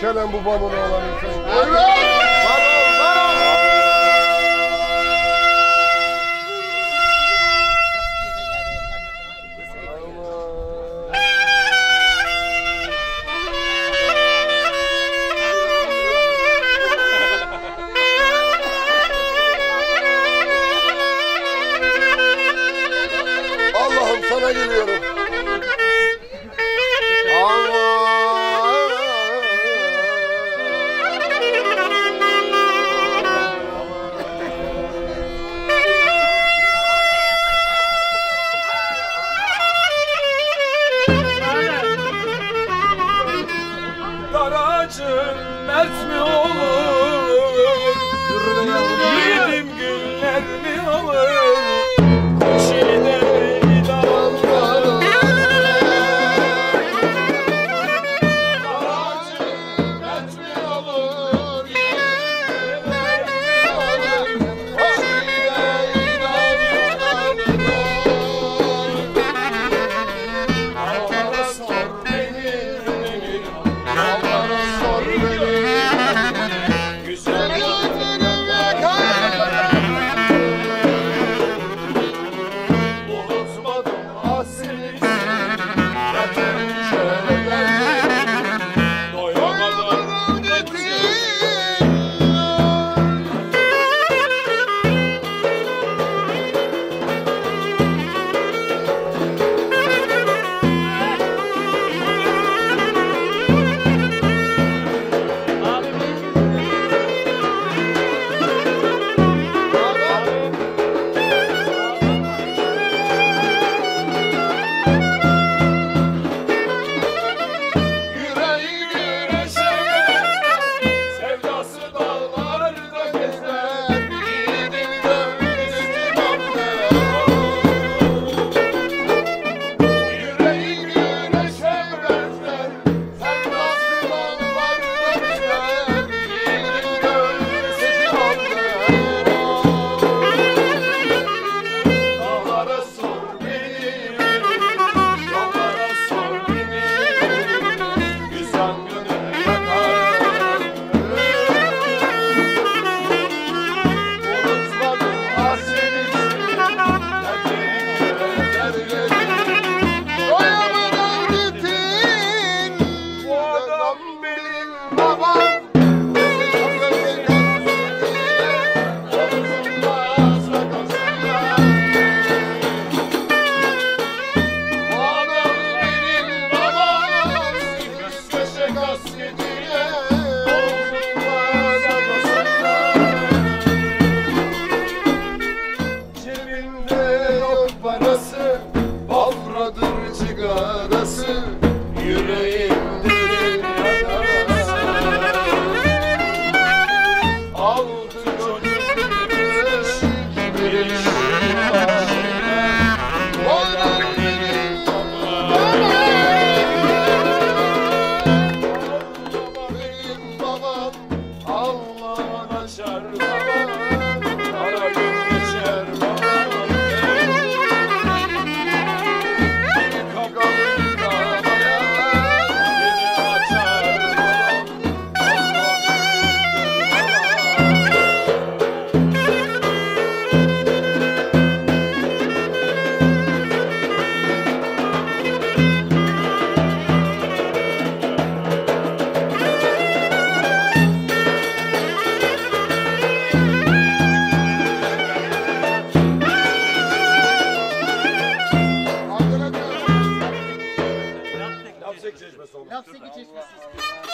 Kelem bu babamın oğlanı. Allah'ım sana geliyorum. Daracım mert mi olur? Yiğidim günler mi olur? Koşide meydan var. Daracım mert mi olur? Yiğidim günler mi olur? Koşide meydan var. Allah'a sor beni. Cebimde yok parası, bafradır cigarası, yüreğimde yarası. Altı çocuk büyümüş, bir işim var. Oğlum benim babam, Allah'ın açar babam, kara gün geçer babam. Lapseki Çeşmesi olmuş. Lapseki Çeşmesi.